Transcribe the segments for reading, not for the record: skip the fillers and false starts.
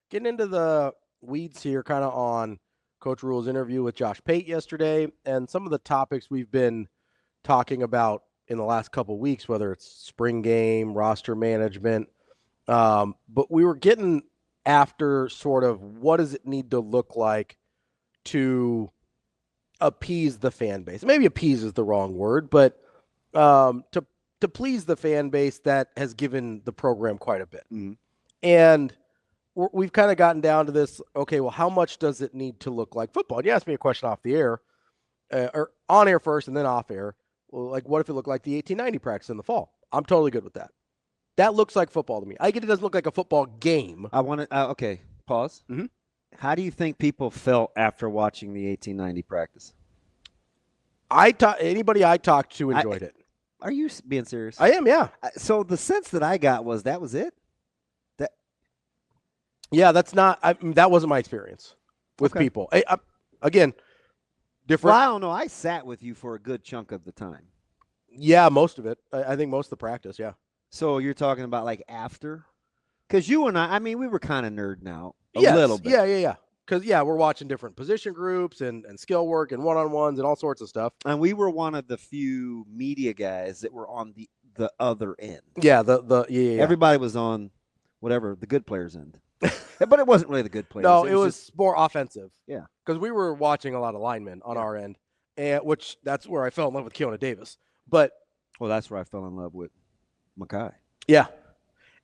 getting into the weeds here, kind of on Coach Rhule's interview with Josh Pate yesterday, and some of the topics we've been talking about in the last couple of weeks, whether it's spring game, roster management. But we were getting after sort of what does it need to look like to appease the fan base. Maybe appease is the wrong word, but to please the fan base that has given the program quite a bit. Mm-hmm. And we've kind of gotten down to this, okay, well, how much does it need to look like football? And you asked me a question off the air, or on air first and then off air. Well, like, what if it looked like the 1890 practice in the fall? I'm totally good with that. That looks like football to me. I get it doesn't look like a football game. I want to okay, pause. Mm-hmm. How do you think people felt after watching the 1890 practice? Anybody I talked to enjoyed it. Are you being serious? I am, yeah. So the sense that I got was that was it? Yeah, that wasn't my experience with people. Again, different. Well, I don't know. I sat with you for a good chunk of the time. Yeah, most of it. I think most of the practice, yeah. So you're talking about like after? Because you and I mean, we were kind of nerding out a Yes. little bit. Yeah. Because, we're watching different position groups and skill work and one-on-ones and all sorts of stuff. And we were one of the few media guys that were on the other end. Yeah, Everybody was on whatever, the good players' end. But it wasn't really the good players. No, it was more offensive. Yeah. Because we were watching a lot of linemen on our end, which that's where I fell in love with Keona Davis. But well, that's where I fell in love with Mackay. Yeah.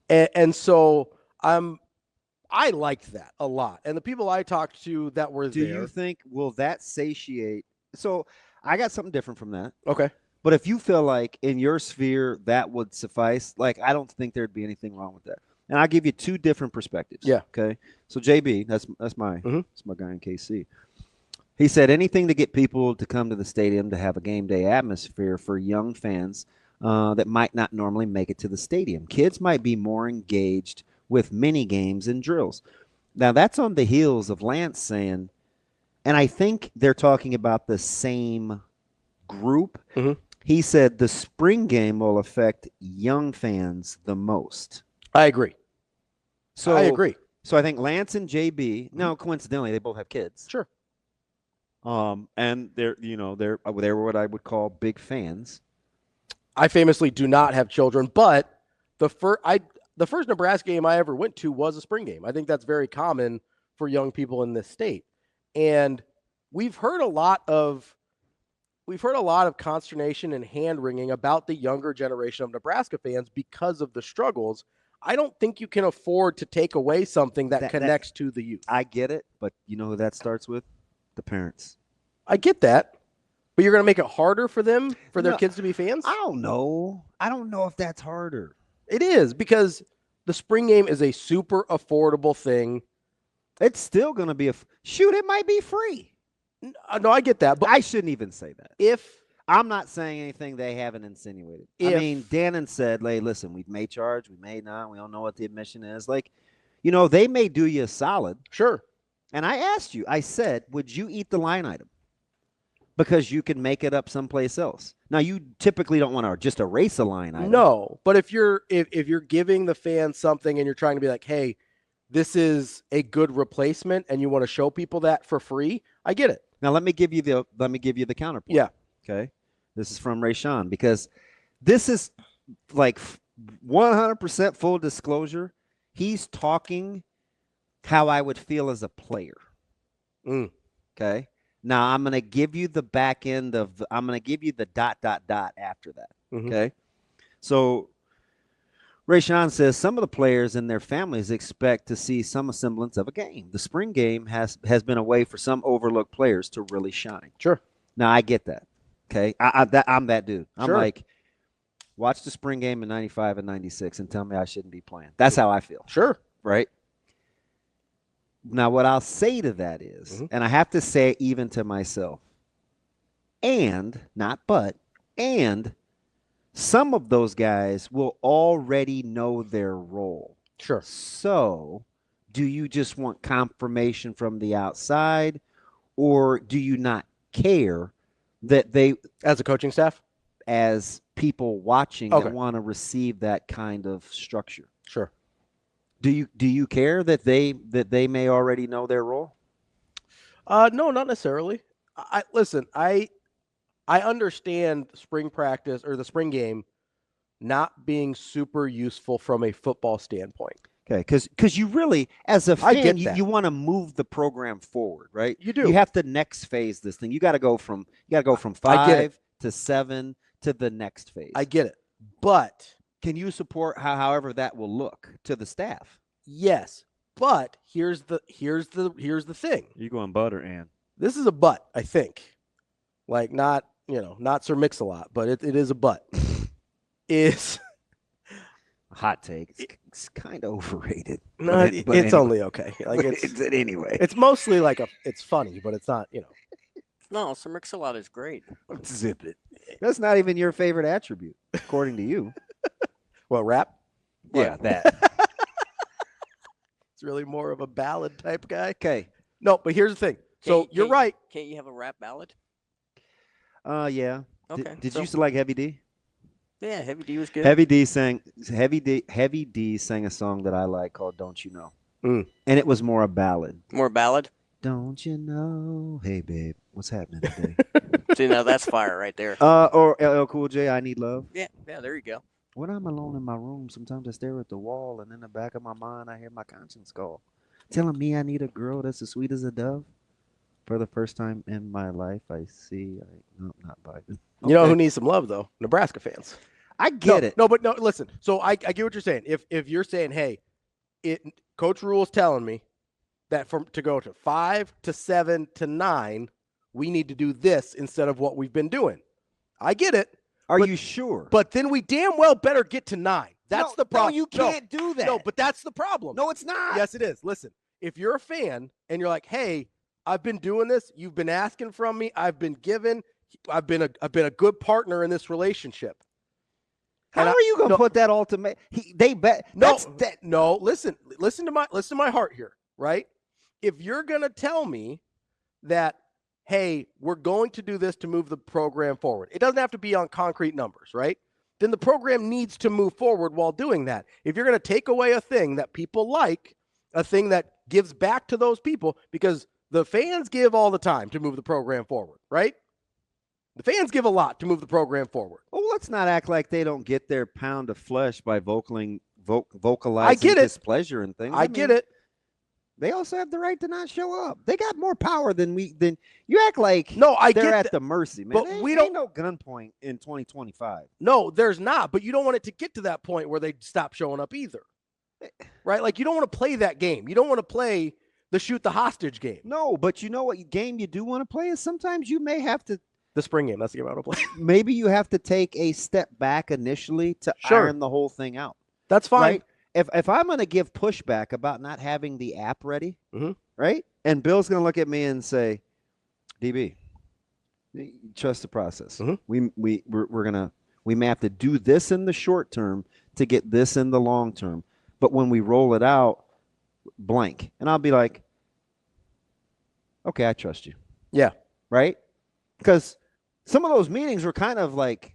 And so I liked that a lot. And the people I talked to that were Do there. you think, will that satiate? So I got something different from that. Okay. But if you feel like in your sphere that would suffice, like I don't think there'd be anything wrong with that. And I'll give you two different perspectives. Yeah. Okay. So JB, that's my guy in KC. He said anything to get people to come to the stadium to have a game day atmosphere for young fans that might not normally make it to the stadium. Kids might be more engaged with mini games and drills. Now that's on the heels of Lance saying, and I think they're talking about the same group. Mm-hmm. He said the spring game will affect young fans the most. I agree. So I agree. So I think Lance and JB, now coincidentally, they both have kids. Sure. And they're what I would call big fans. I famously do not have children, but the first Nebraska game I ever went to was a spring game. I think that's very common for young people in this state. And we've heard a lot of consternation and hand-wringing about the younger generation of Nebraska fans because of the struggles. I don't think you can afford to take away something that connects to the youth. I get it, but you know who that starts with? The parents. I get that. But you're going to make it harder for them, for their kids to be fans? I don't know. I don't know if that's harder. It is, because the spring game is a super affordable thing. It's still going to be it might be free. No, I get that. But I shouldn't even say that. If I'm not saying anything they haven't insinuated. I mean, Dannon said, hey, listen, we may charge, we may not. We don't know what the admission is. Like, they may do you a solid. Sure. And I asked you, I said, would you eat the line item? Because you can make it up someplace else. Now, you typically don't want to just erase a line item. No, but if you're giving the fans something and you're trying to be like, hey, this is a good replacement and you want to show people that for free, I get it. Now, let me give you the counterpoint. Yeah. Okay. This is from Rayshawn, because this is like 100% full disclosure. He's talking how I would feel as a player. Okay. Now I'm going to give you the back end I'm going to give you the ... after that. Okay. So Rayshawn says some of the players and their families expect to see some semblance of a game. The spring game has been a way for some overlooked players to really shine. Sure. Now I get that. Okay. I'm that dude. I'm sure. like, watch the spring game in 95 and 96 and tell me I shouldn't be playing. That's how I feel. Sure. Right. Now, what I'll say to that is, and I have to say it even to myself, and some of those guys will already know their role. Sure. So do you just want confirmation from the outside, or do you not care that they, as a coaching staff, as people watching, that want to receive that kind of structure? Sure. Do you care that they may already know their role? No, not necessarily. Listen. I understand spring practice or the spring game not being super useful from a football standpoint. Okay, because you really, as a I fan, get that. you want to move the program forward, right? You do. You have to next phase this thing. You got to go from I get it. 5 to 7 to the next phase. I get it. But can you support however that will look to the staff? yes. But here's the thing. You going butter, Ann? This is a but, I think. Like not Sir Mix-a-Lot, but it is a but. Is hot take. It's kind of overrated. No, it's anyway. Only okay. Like it's anyway. It's mostly like it's funny, but it's not, No, Sir Mix-a-Lot is great. Zip it. That's not even your favorite attribute, according to you. Well, rap? Yeah, that. It's really more of a ballad type guy. Okay. No, but here's the thing. So you're right. Can't you have a rap ballad? Yeah. Okay. Did you used to like Heavy D? Yeah, Heavy D was good. Heavy D sang a song that I like called "Don't You Know," and it was more a ballad. More ballad. Don't you know? Hey, babe, what's happening today? See, now that's fire right there. Or LL Cool J, "I Need Love." Yeah, there you go. When I'm alone in my room, sometimes I stare at the wall, and in the back of my mind, I hear my conscience call, telling me I need a girl that's as sweet as a dove. For the first time in my life, I see. No, not Biden. Okay. You know who needs some love though? Nebraska fans. I get it. No, but no. Listen. So I get what you're saying. If you're saying, hey, Coach Rhule's telling me that to go to 5 to 7 to 9, we need to do this instead of what we've been doing. I get it. Are you sure? But then we damn well better get to 9. That's the problem. No, you can't do that. No, but that's the problem. No, it's not. Yes, it is. Listen, if you're a fan and you're like, hey, I've been doing this. You've been asking from me. I've been given. I've been a good partner in this relationship. How are you going to put that ultimate? They bet. No. Listen to my heart here, right? If you're going to tell me that, hey, we're going to do this to move the program forward, it doesn't have to be on concrete numbers, right? Then the program needs to move forward while doing that. If you're going to take away a thing that people like, a thing that gives back to those people, because the fans give all the time to move the program forward, right? The fans give a lot to move the program forward. Well, let's not act like they don't get their pound of flesh by vocalizing displeasure and things. I get it. They also have the right to not show up. They got more power than you act like. No, they're at the mercy, man. But we don't no gunpoint in 2025. No, there's not. But you don't want it to get to that point where they stop showing up either, right? Like you don't want to play that game. You don't want to play the shoot the hostage game. No, but you know what game you do want to play is sometimes you may have to. The spring game. That's the game I want to play. Maybe you have to take a step back initially to iron the whole thing out. That's fine. Right? If I'm going to give pushback about not having the app ready, right? And Bill's going to look at me and say, DB, trust the process. We may have to do this in the short term to get this in the long term. But when we roll it out, blank. And I'll be like, okay, I trust you. Yeah. Right? Because some of those meetings were kind of like,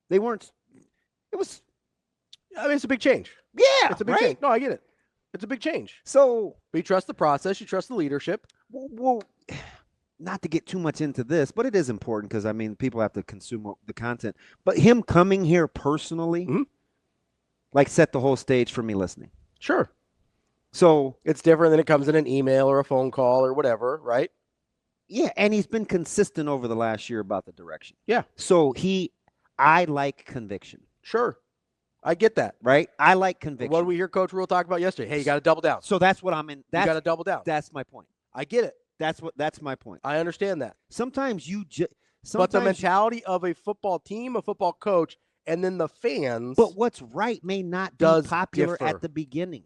they weren't, it was. I mean, it's a big change. Yeah. It's a big change. No, I get it. It's a big change. So. But you trust the process. You trust the leadership. Well, not to get too much into this, but it is important because, I mean, people have to consume the content. But him coming here personally, like, set the whole stage for me listening. Sure. So. It's different than it comes in an email or a phone call or whatever, right? Yeah, and he's been consistent over the last year about the direction. Yeah. So I like conviction. Sure. I get that. Right? I like conviction. What did we hear Coach Rhule talk about yesterday? Hey, you got to double down. So that's what I'm in. You got to double down. That's my point. I get it. That's my point. I understand that. Sometimes but the mentality of a football team, a football coach, and then the fans. But what's right may not be popular at the beginning.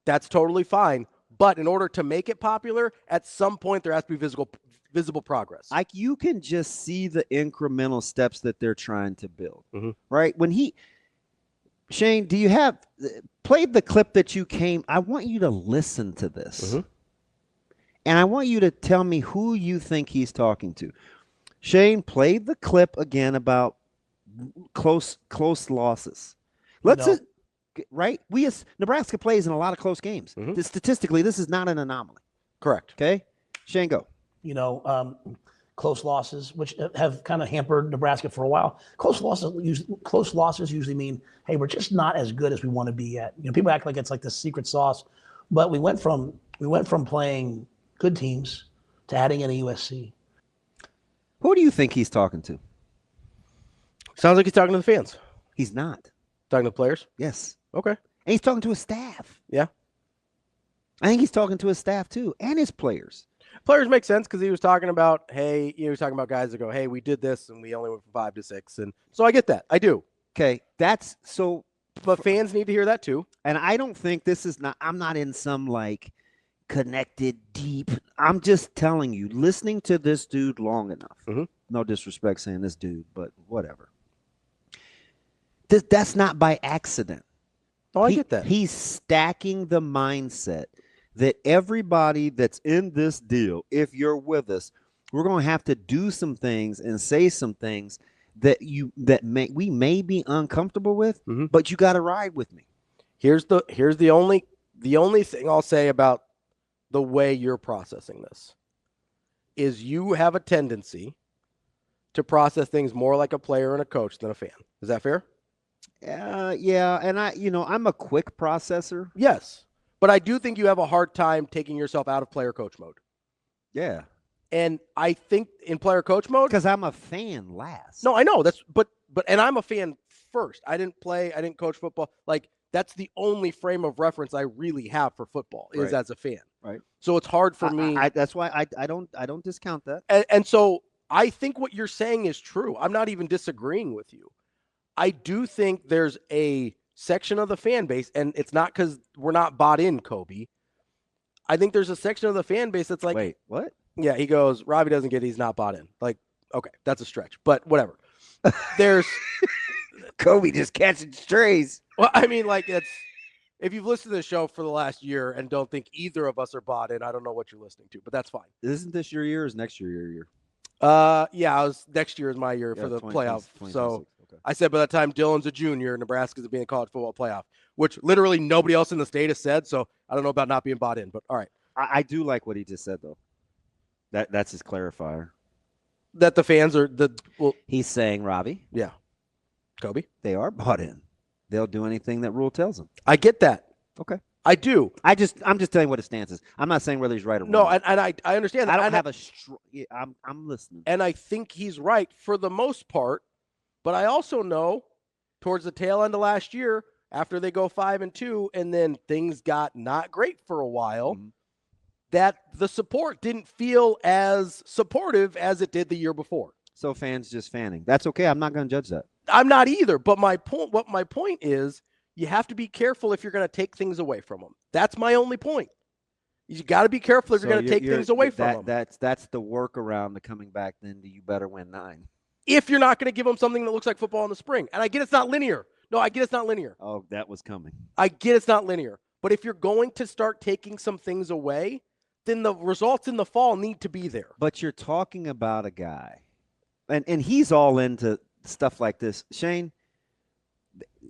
That's totally fine. But in order to make it popular, at some point there has to be visible progress. Like you can just see the incremental steps that they're trying to build, right? Shane, do you have played the clip that you came? I want you to listen to this, and I want you to tell me who you think he's talking to. Shane played the clip again about close losses. right? Nebraska plays in a lot of close games. Mhm. Statistically, this is not an anomaly. Correct. Okay, Shane, go. Close losses, which have kind of hampered Nebraska for a while. Close losses usually mean, hey, we're just not as good as we want to be yet. People act like it's like the secret sauce, but we went from playing good teams to adding in a USC. Who do you think he's talking to? Sounds like he's talking to the fans. He's not. Talking to the players. Yes. Okay. And he's talking to his staff. Yeah. I think he's talking to his staff too and his players. Players make sense because he was talking about, hey, he was talking about guys that go, hey, we did this and we only went from 5 to 6. And so I get that. I do. Okay. That's so. But fans need to hear that too. And I don't think I'm not in some like connected deep. I'm just telling you, listening to this dude long enough. Mhm. No disrespect saying this dude, but whatever. That's not by accident. Oh, I get that. He's stacking the mindset that everybody that's in this deal, if you're with us, we're going to have to do some things and say some things that we may be uncomfortable with, but you got to ride with me. Here's the only thing I'll say about the way you're processing this is you have a tendency to process things more like a player and a coach than a fan. Is that fair? Yeah, and I'm a quick processor. Yes. But I do think you have a hard time taking yourself out of player coach mode. Yeah. And I think in player coach mode, because I'm a fan last. No, I know but I'm a fan first. I didn't coach football. Like that's the only frame of reference I really have for football is as a fan. Right. So it's hard for me. That's why I don't discount that. And so I think what you're saying is true. I'm not even disagreeing with you. I do think there's a section of the fan base, and it's not because we're not bought in, Kobe. I think there's a section of the fan base that's like, wait, what? Yeah, he goes, Ravi doesn't get it, he's not bought in. Like, okay, that's a stretch, but whatever. There's Kobe just catching strays. Well, I mean, like if you've listened to the show for the last year and don't think either of us are bought in, I don't know what you're listening to, but that's fine. Isn't this your year or is next year your year? Yeah, next year is my year for the playoff. So okay. I said by the time Dylan's a junior, Nebraska's being a college football playoff, which literally nobody else in the state has said. So I don't know about not being bought in, but all right. I do like what he just said though. That's his clarifier. That the fans are he's saying, Ravi. Yeah. Kobe. They are bought in. They'll do anything that Rhule tells them. I get that. Okay. I do. I'm just telling you what his stance is. I'm not saying whether he's right or wrong. No, and I understand that. I don't have I'm listening. And I think he's right for the most part, but I also know towards the tail end of last year, after they go 5-2, and then things got not great for a while, that the support didn't feel as supportive as it did the year before. So fans just fanning. That's okay. I'm not going to judge that. I'm not either. But my point is, you have to be careful if you're going to take things away from them. That's my only point. You got to be careful if you're going to take things away from them. That's the workaround to coming back. Then you better win 9. If you're not going to give them something that looks like football in the spring, and I get it's not linear. No, I get it's not linear. Oh, that was coming. I get it's not linear. But if you're going to start taking some things away, then the results in the fall need to be there. But you're talking about a guy, and he's all into stuff like this. Shane,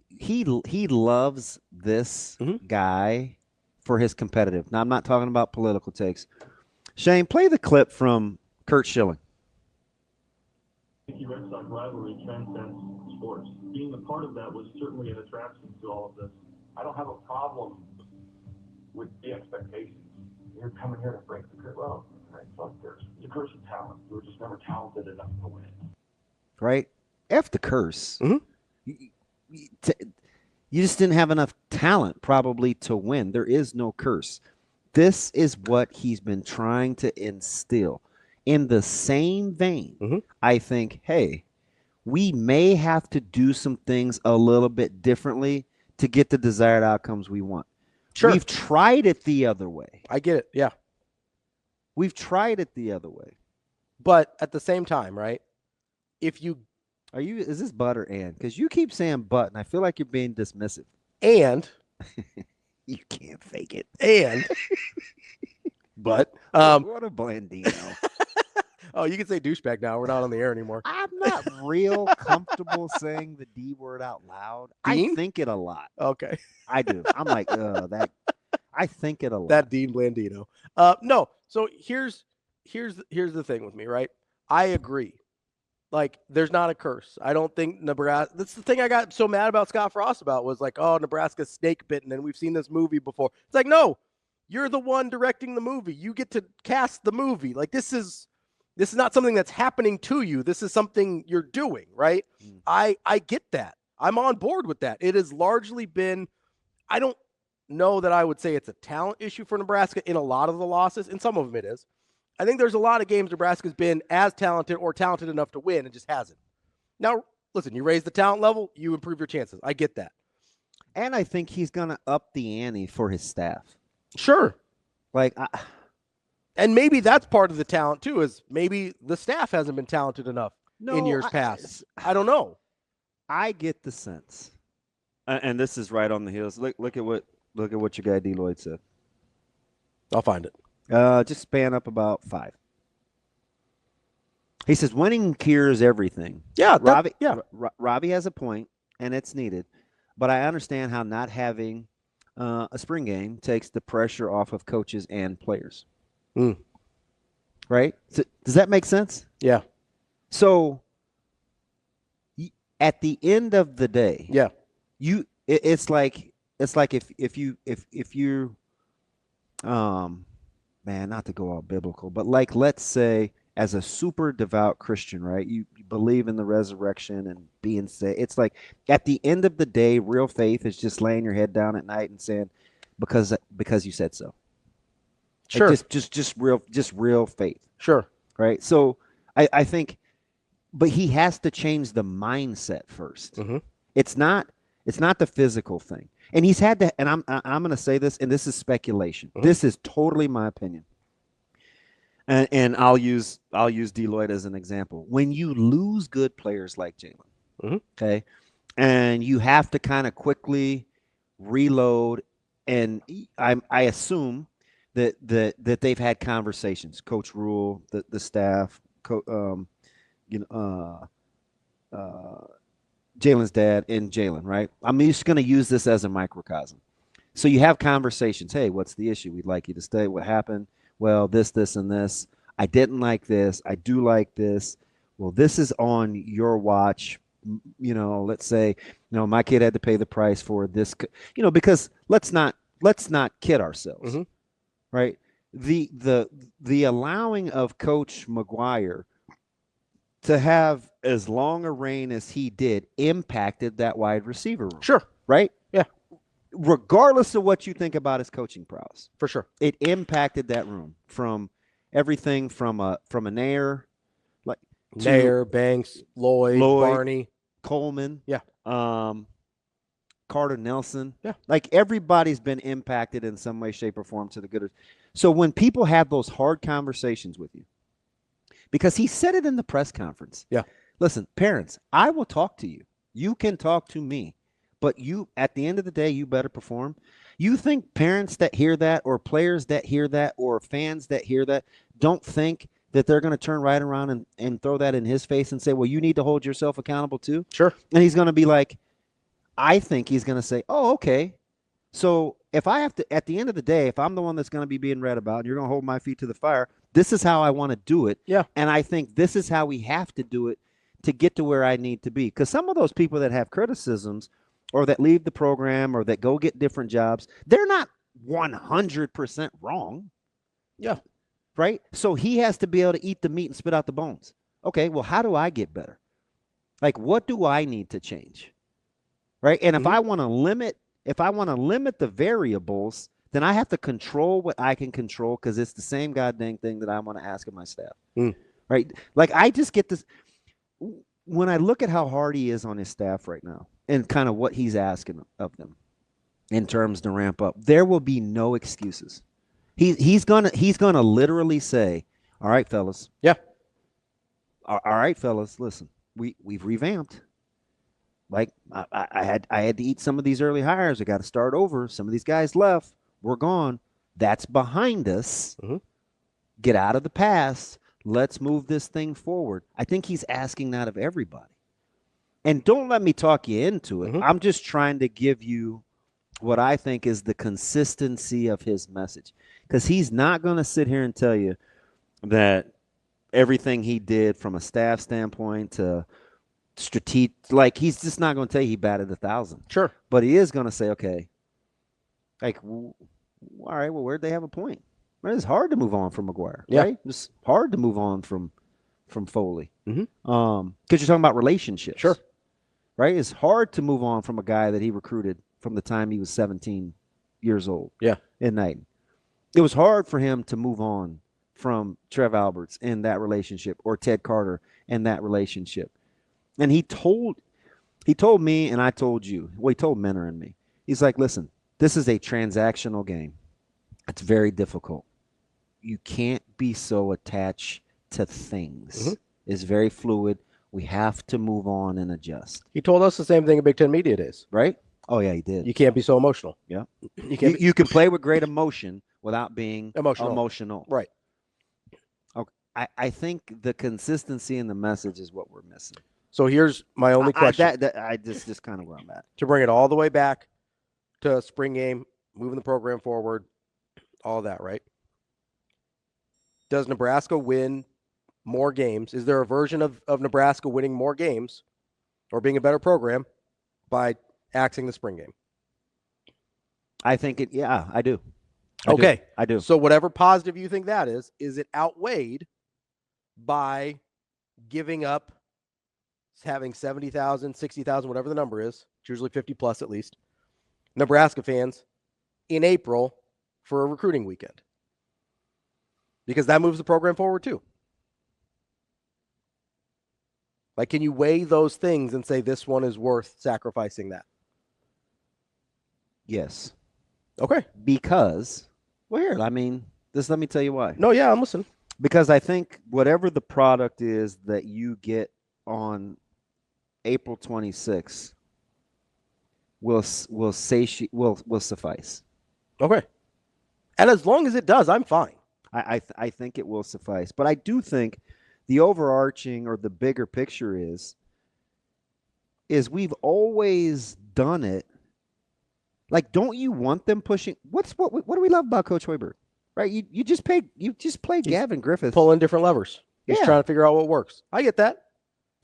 he loves this guy for his competitive. Now, I'm not talking about political takes. Shane, play the clip from Kurt Schilling. The Red Sox rivalry transcends sports. Being a part of that was certainly an attraction to all of this. I don't have a problem with the expectations. You're coming here to break the curse. Well, right, fuck curse. It's a curse of talent. We were just never talented enough to win. Right? F the curse. You just didn't have enough talent probably to win. There is no curse. This is what he's been trying to instill. In the same vein, I think, hey, we may have to do some things a little bit differently to get the desired outcomes we want. Sure. We've tried it the other way. I get it. Yeah. We've tried it the other way. But at the same time, right? Is this but or and? Because you keep saying but, and I feel like you're being dismissive. And you can't fake it. And but what a blandino. Oh, you can say douchebag now. We're not on the air anymore. I'm not real comfortable saying the D word out loud. Dean? I think it a lot. Okay. I do. I'm like, that. I think it a lot. That Dean Blandino. No. So here's the thing with me, right? I agree. Like, there's not a curse. I don't think Nebraska. That's the thing I got so mad about Scott Frost about was like, oh, Nebraska's snake bitten, and we've seen this movie before. It's like, no, you're the one directing the movie. You get to cast the movie. Like, this is not something that's happening to you. This is something you're doing, right? I get that. I'm on board with that. It has largely been. I don't know that I would say it's a talent issue for Nebraska in a lot of the losses. In some of them, it is. I think there's a lot of games Nebraska's been as talented or talented enough to win and just hasn't. Now, listen, you raise the talent level, you improve your chances. I get that. And I think he's going to up the ante for his staff. Sure. Like, and maybe that's part of the talent, too, is maybe the staff hasn't been talented enough in years past. I don't know. I get the sense, and this is right on the heels. Look at what your guy D. Lloyd said. I'll find it. Just span up about 5. He says winning cures everything. Yeah, Ravi has a point, and it's needed. But I understand how not having a spring game takes the pressure off of coaches and players. Right? So, does that make sense? Yeah. So at the end of the day, it's like if you man, not to go all biblical, but like, let's say as a super devout Christian, right? You believe in the resurrection and being saved. It's like at the end of the day, real faith is just laying your head down at night and saying, because you said so. Sure. Like just real faith. Sure. Right. So I think, but he has to change the mindset first. Mm-hmm. It's not the physical thing. And he's had to, and I'm going to say this, and this is speculation. Mm-hmm. This is totally my opinion. And I'll use Deloitte as an example. When you lose good players like Jalen, mm-hmm. okay, and you have to kind of quickly reload, and I assume that they've had conversations. Coach Rhule, the staff, Jalen's dad and Jalen, right? I'm just going to use this as a microcosm. So you have conversations. Hey, what's the issue? We'd like you to stay. What happened? Well, this, and this. I didn't like this. I do like this. Well, this is on your watch. Let's say, my kid had to pay the price for this, because let's not kid ourselves, mm-hmm. right? The allowing of Coach McGuire to have as long a reign as he did impacted that wide receiver room. Sure. Right? Yeah. Regardless of what you think about his coaching prowess. For sure. It impacted that room from everything from a Nair, like Nair, Banks, Lloyd, Barney, Coleman. Yeah. Carter Nelson. Yeah. Like everybody's been impacted in some way, shape, or form to the good. So when people have those hard conversations with you, because he said it in the press conference. Yeah. Listen, parents, I will talk to you. You can talk to me. But you, at the end of the day, you better perform. You think parents that hear that or players that hear that or fans that hear that don't think that they're going to turn right around and throw that in his face and say, well, you need to hold yourself accountable too? Sure. And he's going to be like, I think he's going to say, oh, okay. So if I have to, at the end of the day, if I'm the one that's going to be being read about and you're going to hold my feet to the fire, this is how I want to do it. Yeah. And I think this is how we have to do it to get to where I need to be. Because some of those people that have criticisms or that leave the program or that go get different jobs, they're not 100% wrong. Yeah. Right? So he has to be able to eat the meat and spit out the bones. Okay, well, how do I get better? Like, what do I need to change? Right? And if I want to limit the variables, then I have to control what I can control because it's the same goddamn thing that I want to ask of my staff. Right? Like, I just get this. When I look at how hard he is on his staff right now and kind of what he's asking of them in terms to ramp up, there will be no excuses. He's gonna literally say, all right, fellas. Yeah. All right, fellas, listen, we've revamped. Like I had to eat some of these early hires. I got to start over. Some of these guys left. We're gone. That's behind us. Mm-hmm. Get out of the past. Let's move this thing forward. I think he's asking that of everybody. And don't let me talk you into it. Mhm. I'm just trying to give you what I think is the consistency of his message. Because he's not going to sit here and tell you that everything he did from a staff standpoint to strategic, like he's just not going to tell you he batted 1,000. Sure. But he is going to say, okay, like, all right, well, where'd they have a point? Well, it's hard to move on from McGuire, Yeah. right? It's hard to move on from Foley. Mhm. Because you're talking about relationships. Sure. Right? It's hard to move on from a guy that he recruited from the time he was 17 years old. Yeah. In Knighton. It was hard for him to move on from Trev Alberts in that relationship or Ted Carter in that relationship. And he told me and I told you, well, he told Menor and me. He's like, listen, this is a transactional game. It's very difficult. You can't be so attached to things. Mhm. It's very fluid. We have to move on and adjust. He told us the same thing in Big Ten Media Days. Right? Oh, yeah, he did. You can't be so emotional. Yeah. You can't be You can play with great emotion without being emotional. Right. Okay. I think the consistency in the message is what we're missing. So here's my only question. I just kind of where I'm at. To bring it all the way back to spring game, moving the program forward, all that, right? Does Nebraska win more games? Is there a version of Nebraska winning more games or being a better program by axing the spring game? I think I do. I do. So whatever positive you think that is it outweighed by giving up having 70,000, 60,000, whatever the number is, it's usually 50 plus at least, Nebraska fans in April for a recruiting weekend? Because that moves the program forward too. Like, can you weigh those things and say this one is worth sacrificing that? Yes. Okay. Because, well, here, let me tell you why. No, yeah, I'm listening. Because I think whatever the product is that you get on April 26th will suffice. Okay. And as long as it does, I'm fine. I think it will suffice. But I do think the overarching or the bigger picture is we've always done it. Like, don't you want them pushing? What do we love about Coach Hoiberg? Right? You just played Gavin Griffith. Pulling different levers. He's Yeah. trying to figure out what works. I get that.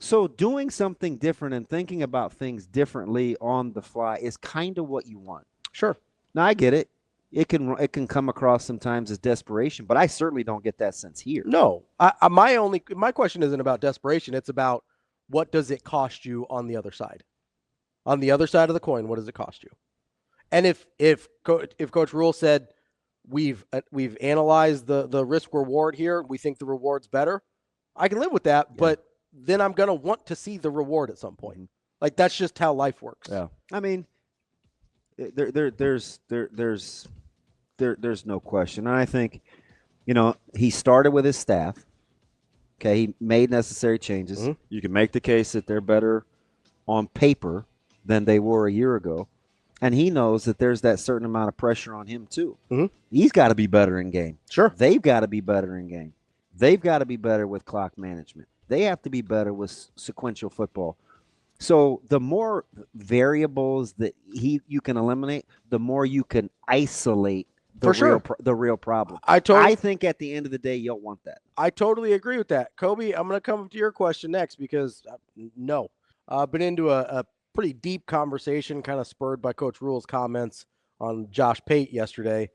So doing something different and thinking about things differently on the fly is kind of what you want. Sure. Now, I get it. It can come across sometimes as desperation, but I certainly don't get that sense here. No. My question isn't about desperation. It's about what does it cost you on the other side? On the other side of the coin, what does it cost you? And if Coach Rhule said we've analyzed the risk reward here, we think the reward's better, I can live with that. Yeah. But then I'm gonna want to see the reward at some point. Like, that's just how life works. Yeah, I mean, there's no question, and I think, he started with his staff. Okay, he made necessary changes. Mhm. You can make the case that they're better on paper than they were a year ago, and he knows that there's that certain amount of pressure on him too. Mhm. He's got to be better in game. Sure. They've got to be better in game. They've got to be better with clock management. They have to be better with sequential football. So the more variables that you can eliminate, the more you can isolate the real problem. I think at the end of the day, you'll want that. I totally agree with that. Kobe, I'm going to come to your question next because no. I've been into a pretty deep conversation kind of spurred by Coach Rhule's comments on Josh Pate yesterday.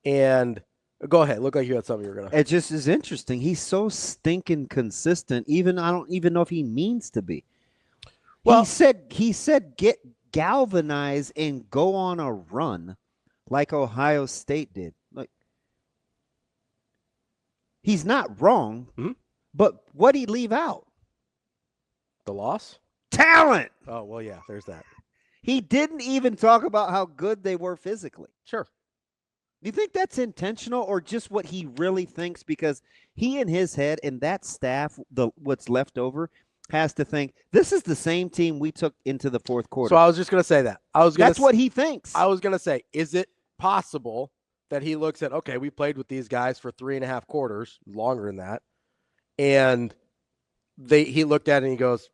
And go ahead. Look like you had something you were going to. It just is interesting. He's so stinking consistent. I don't even know if he means to be. Well, he said get galvanized and go on a run like Ohio State did. Like, he's not wrong, but what'd he leave out? The loss? Talent. Oh, well, yeah, there's that. He didn't even talk about how good they were physically. Sure. Do you think that's intentional or just what he really thinks? Because he in his head and that staff, what's left over, has to think this is the same team we took into the fourth quarter. So I was just going to say that. That's what he thinks. I was going to say, is it possible that he looks at, okay, we played with these guys for 3.5 quarters, longer than that, And he looked at it and he goes,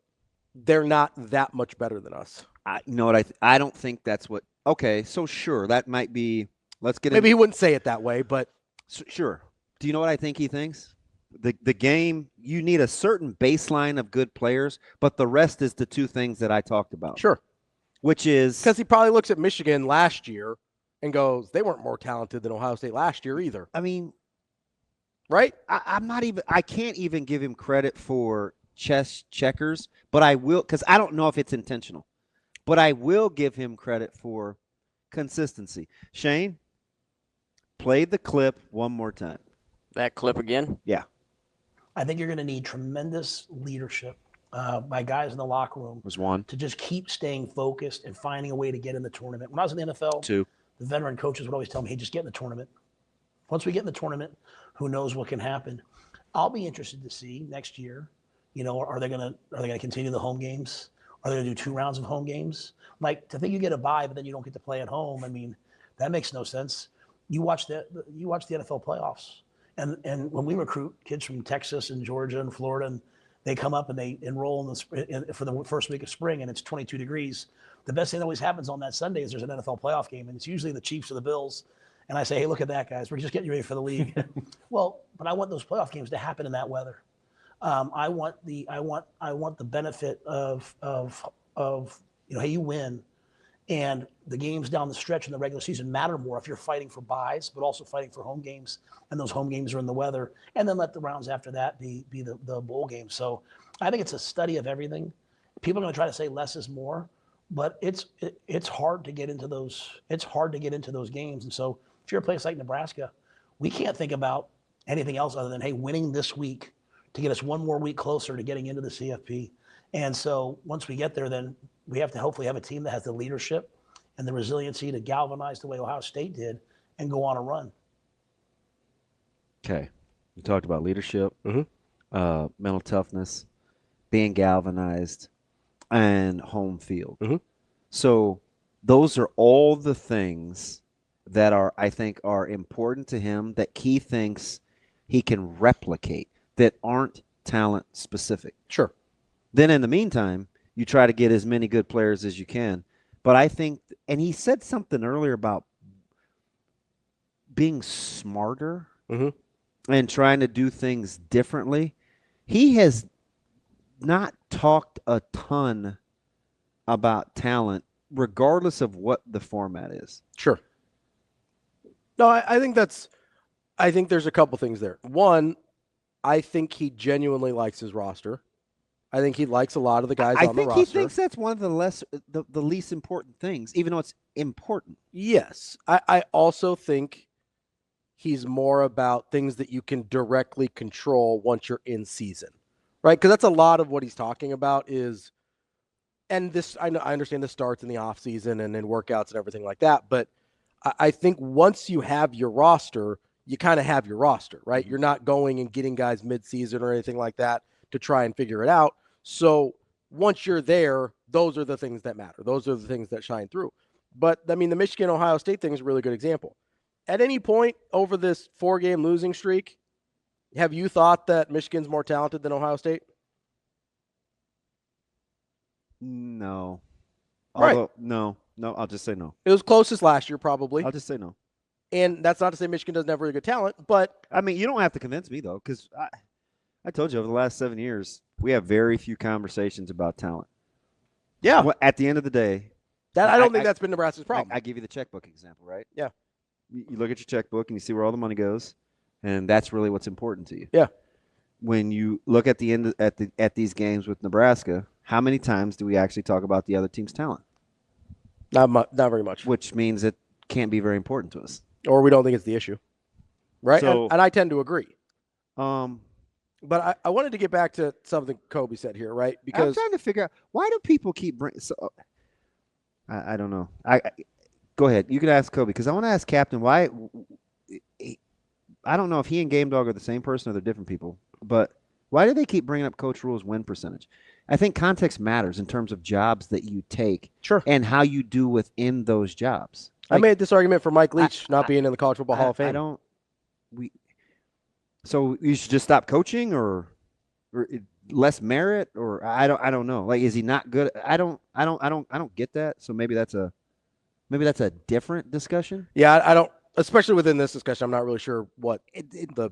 they're not that much better than us. You know what? I don't think that's what. Okay, so sure, that might be. Let's get Maybe he wouldn't say it that way, but sure. Do you know what I think he thinks? The game, you need a certain baseline of good players, but the rest is the two things that I talked about. sure. Which is Because he probably looks at Michigan last year and goes, they weren't more talented than Ohio State last year either. I mean, right? I can't even give him credit for chess checkers, but I will, because I don't know if it's intentional, but I will give him credit for consistency. Shane, play the clip one more time. That clip again? Yeah. I think you're going to need tremendous leadership by guys in the locker room Was one. to just keep staying focused and finding a way to get in the tournament. When I was in the NFL, Two. the veteran coaches would always tell me, hey, just get in the tournament. Once we get in the tournament, who knows what can happen. I'll be interested to see next year, are they going to continue the home games? Are they going to do 2 rounds of home games? Like, to think you get a bye, but then you don't get to play at home, I mean, that makes no sense. You watch the NFL playoffs. And when we recruit kids from Texas and Georgia and Florida, and they come up and they enroll for the first week of spring, and it's 22 degrees, the best thing that always happens on that Sunday is there's an NFL playoff game, and it's usually the Chiefs or the Bills. And I say, hey, look at that, guys. We're just getting you ready for the league. Well, but I want those playoff games to happen in that weather. I want the benefit of hey, you win. And the games down the stretch in the regular season matter more if you're fighting for buys, but also fighting for home games. And those home games are in the weather. And then let the rounds after that be the bowl games. So I think it's a study of everything. People are going to try to say less is more, but it's hard to get into those. It's hard to get into those games. And so if you're a place like Nebraska, we can't think about anything else other than, hey, winning this week to get us one more week closer to getting into the CFP. And so once we get there, then we have to hopefully have a team that has the leadership and the resiliency to galvanize the way Ohio State did and go on a run. Okay. You talked about leadership, Mhm. Mental toughness, being galvanized, and home field. Mhm. So those are all the things that I think are important to him that he thinks he can replicate that aren't talent specific. Sure. Then in the meantime, you try to get as many good players as you can. But I think, and he said something earlier about being smarter and trying to do things differently. He has not talked a ton about talent, regardless of what the format is. Sure. No, I think there's a couple things there. One, I think he genuinely likes his roster. I think he likes a lot of the guys on the roster. I think he thinks that's one of the least important things, even though it's important. Yes. I also think he's more about things that you can directly control once you're in season, right? Because that's a lot of what he's talking about is, and this, I understand this starts in the off season and in workouts and everything like that. But I think once you have your roster, you kind of have your roster, right? You're not going and getting guys mid-season or anything like that to try and figure it out. So once you're there, those are the things that matter. Those are the things that shine through. But, I mean, the Michigan-Ohio State thing is a really good example. At any point over this 4-game losing streak, have you thought that Michigan's more talented than Ohio State? No. Right. Although, no, I'll just say no. It was closest last year, probably. I'll just say no. And that's not to say Michigan doesn't have really good talent, but I mean, you don't have to convince me, though, because I told you over the last 7 years, we have very few conversations about talent. yeah, Well, at the end of the day, I don't think that's been Nebraska's problem. I give you the checkbook example, right? Yeah. You look at your checkbook and you see where all the money goes, and that's really what's important to you. Yeah. When you look at the end at these games with Nebraska, how many times do we actually talk about the other team's talent? Not very much. Which means it can't be very important to us. Or we don't think it's the issue, right? So- and I tend to agree. But I wanted to get back to something Kobe said here, right? I'm Because trying to figure out, why do people keep bringing? So, I don't know. I go ahead. You can ask Kobe, because I want to ask Captain why. I don't know if he and Game Dog are the same person or they're different people, but why do they keep bringing up Coach Rhule's win percentage? I think context matters in terms of jobs that you take sure, and how you do within those jobs. I made this argument for Mike Leach not being in the College Football Hall of Fame. So you should just stop coaching, or less merit, or I don't know. Like, is he not good? I don't get that. So maybe that's a different discussion. Yeah, I don't, especially within this discussion, I'm not really sure what the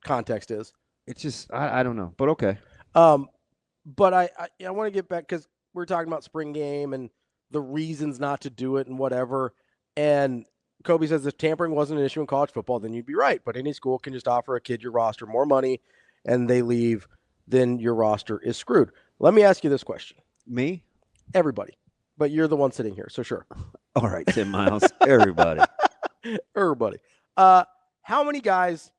context is. It's just I don't know, but okay. But I want to get back because we're talking about spring game and the reasons not to do it and whatever. And Kobe says if tampering wasn't an issue in college football, then you'd be right. But any school can just offer a kid your roster more money and they leave, then your roster is screwed. Let me ask you this question. Me? Everybody. But you're the one sitting here, so sure. All right, Tim Miles. Everybody. Everybody. How many guys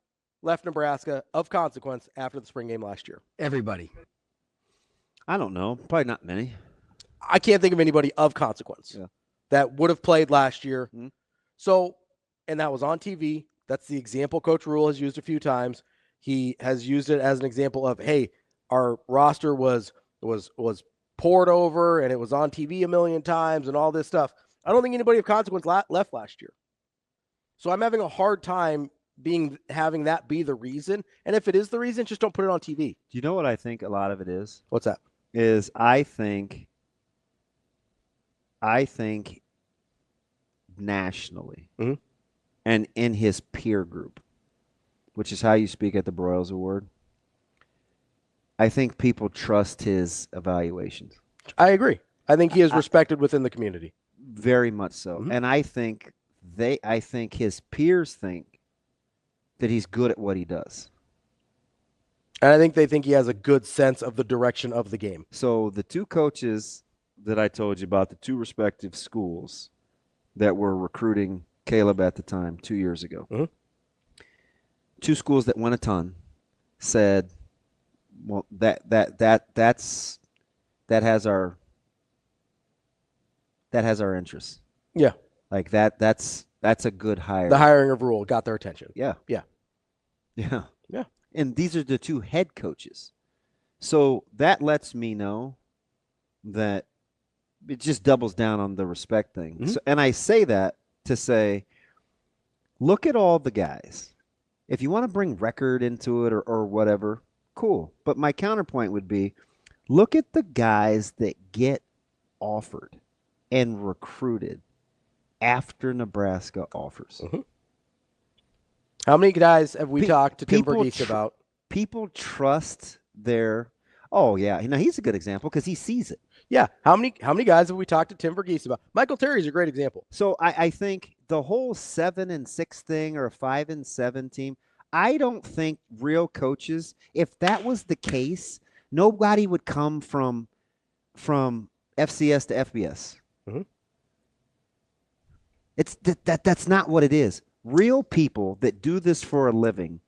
left Nebraska of consequence after the spring game last year? Everybody. I don't know. Probably not many. I can't think of anybody of consequence that would have played last year. Mhm. So, and that was on TV. That's the example Coach Rhule has used a few times. He has used it as an example of, hey, our roster was poured over and it was on TV a million times and all this stuff. I don't think anybody of consequence left last year. So I'm having a hard time having that be the reason. And if it is the reason, just don't put it on TV. Do you know what I think a lot of it is? What's that? Is I think nationally Mhm. and in his peer group, which is how you speak at the Broyles Award, I think people trust his evaluations. I agree. I think he is respected within the community. Very much so. Mhm. And I think his peers think that he's good at what he does. And I think they think he has a good sense of the direction of the game. So the two coaches that I told you about, the two respective schools that were recruiting Caleb at the time 2 years ago, Mhm. two schools that won a ton, said, well, that has our interests. Yeah. Like that's a good hire. The hiring of Rhule got their attention. Yeah. Yeah. Yeah. Yeah. And these are the two head coaches. So that lets me know that it just doubles down on the respect thing. Mhm. So, and I say that to say, look at all the guys. If you want to bring record into it or whatever, cool. But my counterpoint would be, look at the guys that get offered and recruited after Nebraska offers. Mhm. How many guys have we talked to Tim people Verghese about? People trust their – oh, yeah. Now, he's a good example because he sees it. Yeah. How many guys have we talked to Tim Verghese about? Michael Terry's a great example. So I think the whole 7-6 thing or a 5-7 team, I don't think real coaches, if that was the case, nobody would come from FCS to FBS. Mhm. It's that's not what it is. Real people that do this for a living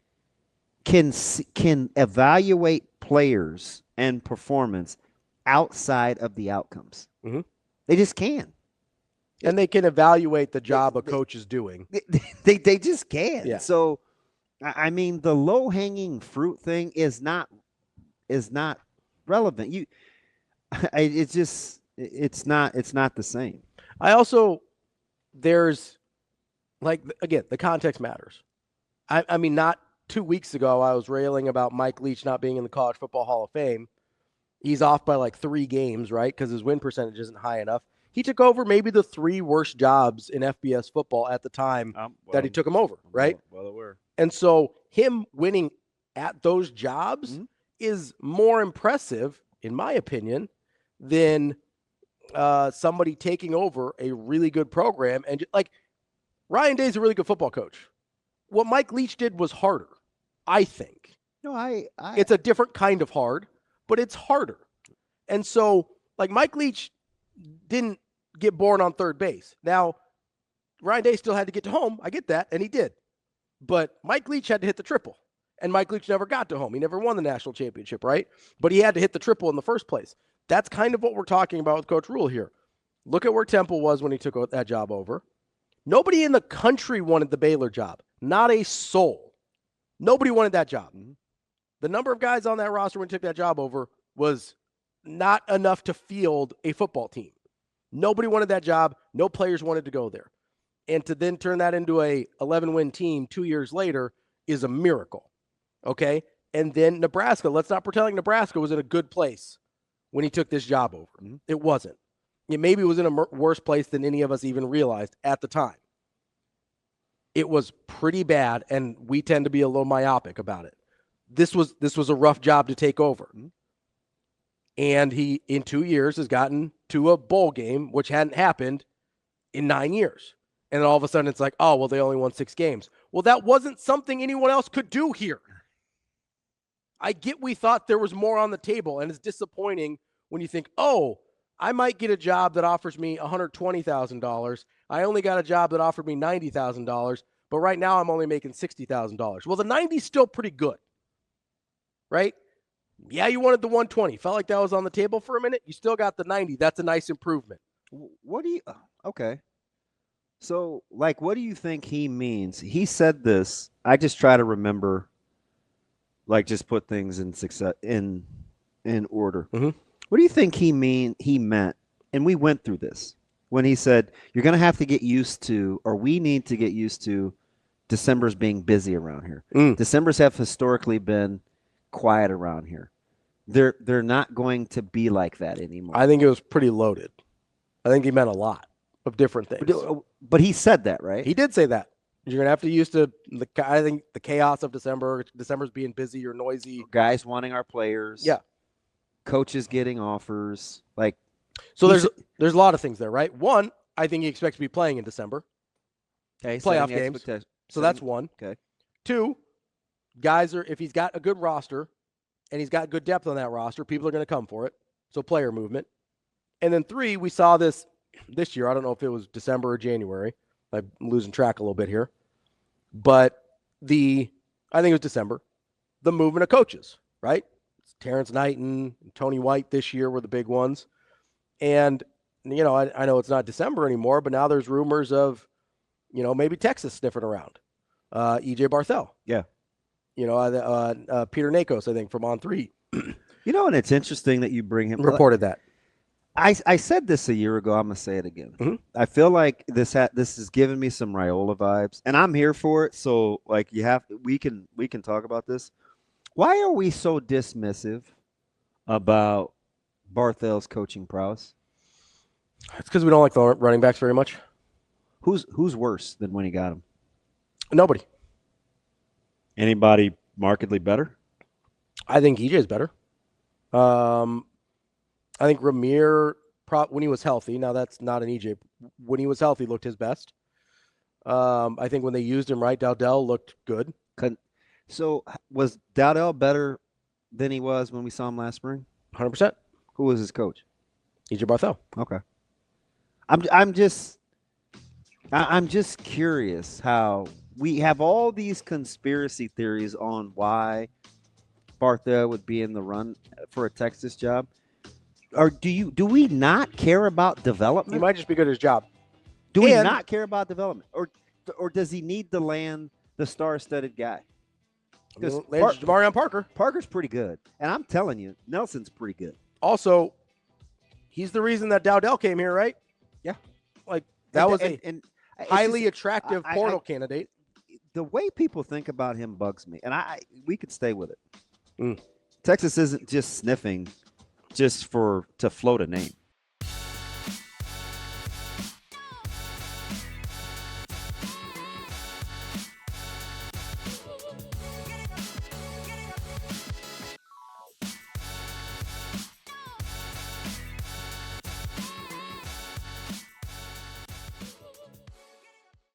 can evaluate players and performance outside of the outcomes. Mhm. They just can. And they can evaluate the job a coach is doing. They just can. Yeah. So, I mean, the low-hanging fruit thing is not relevant. It's not the same. I also, there's, like, again, the context matters. I mean, not 2 weeks ago, I was railing about Mike Leach not being in the College Football Hall of Fame. He's off by like 3 games, right? Because his win percentage isn't high enough. He took over maybe the 3 worst jobs in FBS football at the time that he took him over, right? Well aware. And so him winning at those jobs Mhm. is more impressive, in my opinion, than somebody taking over a really good program. And like Ryan Day's a really good football coach. What Mike Leach did was harder, I think. No, It's a different kind of hard, but it's harder. And so, like, Mike Leach didn't get born on third base. Now, Ryan Day still had to get to home. I get that, and he did. But Mike Leach had to hit the triple, and Mike Leach never got to home. He never won the national championship, right? But he had to hit the triple in the first place. That's kind of what we're talking about with Coach Rhule here. Look at where Temple was when he took that job over. Nobody in the country wanted the Baylor job. Not a soul. Nobody wanted that job. The number of guys on that roster when he took that job over was not enough to field a football team. Nobody wanted that job. No players wanted to go there. And to then turn that into a 11-win team 2 years later is a miracle. Okay? And then Nebraska, let's not pretend like Nebraska was in a good place when he took this job over. Mhm. It wasn't. It maybe was in a worse place than any of us even realized at the time. It was pretty bad, and we tend to be a little myopic about it. This was a rough job to take over. Mm-hmm. And he, in 2 years, has gotten to a bowl game, which hadn't happened in 9 years. And then all of a sudden it's like, oh, well, they only won 6 games. Well, that wasn't something anyone else could do here. I get we thought there was more on the table, and it's disappointing when you think, oh, I might get a job that offers me $120,000. I only got a job that offered me $90,000, but right now I'm only making $60,000. Well, the 90 is still pretty good, right? Yeah, you wanted the 120. Felt like that was on the table for a minute. You still got the 90. That's a nice improvement. What do you okay. So, like, what do you think he means? He said this. I just try to remember, like, just put things in success in order. Mhm. What do you think he meant? And we went through this when he said you're going to have to get used to, or we need to get used to, December's being busy around here. Decembers have historically been quiet around here. They're not going to be like that anymore. I think it was pretty loaded. I think he meant a lot of different things. But he said that, right? He did say that. You're going to have to get used to, I think, the chaos of December. December's being busy or noisy. Guys wanting our players. Yeah. Coaches getting offers. Like, So there's a lot of things there, right? One, I think he expects to be playing in December. okay, Playoff setting the games. expectation. So that's one. Okay. Two, guys if he's got a good roster and he's got good depth on that roster, people are going to come for it. So player movement. And then three, we saw this year. I don't know if it was December or January. I'm losing track a little bit here. But I think it was December, the movement of coaches, right? Terrence Knighton and Tony White this year were the big ones. And, you know, I know it's not December anymore, but now there's rumors of, you know, maybe Texas sniffing around. E.J. Barthel. Yeah. You know, Peter Nakos, I think, from On3 You know, and it's interesting that you bring him. reported that. I said this a year ago. I'm gonna say it again. Mhm. I feel like this has given me some Rhule vibes, and I'm here for it. So, like, we can talk about this. Why are we so dismissive about Barthel's coaching prowess? It's because we don't like the running backs very much. Who's worse than when he got him? Nobody. Anybody markedly better? I think EJ is better. I think Ramir, when he was healthy, now that's not an EJ, when he was healthy, looked his best. I think when they used him right, Dowdell looked good. So was Dowdell better than he was when we saw him last spring? 100%. Who was his coach? EJ Barthel. Okay. I'm just curious how we have all these conspiracy theories on why Barthel would be in the run for a Texas job. Or do we not care about development? He might just be good at his job. Do we And- not care about development? Or does he need to land the star-studded guy? Because Jamarion Parker. Parker's pretty good. And I'm telling you, Nelson's pretty good. Also, he's the reason that Dowdell came here, right? Yeah. Like, that was and a it's highly just- attractive I- portal candidate. the way people think about him bugs me, and we could stay with it. Mm. Texas isn't just sniffing just to float a name.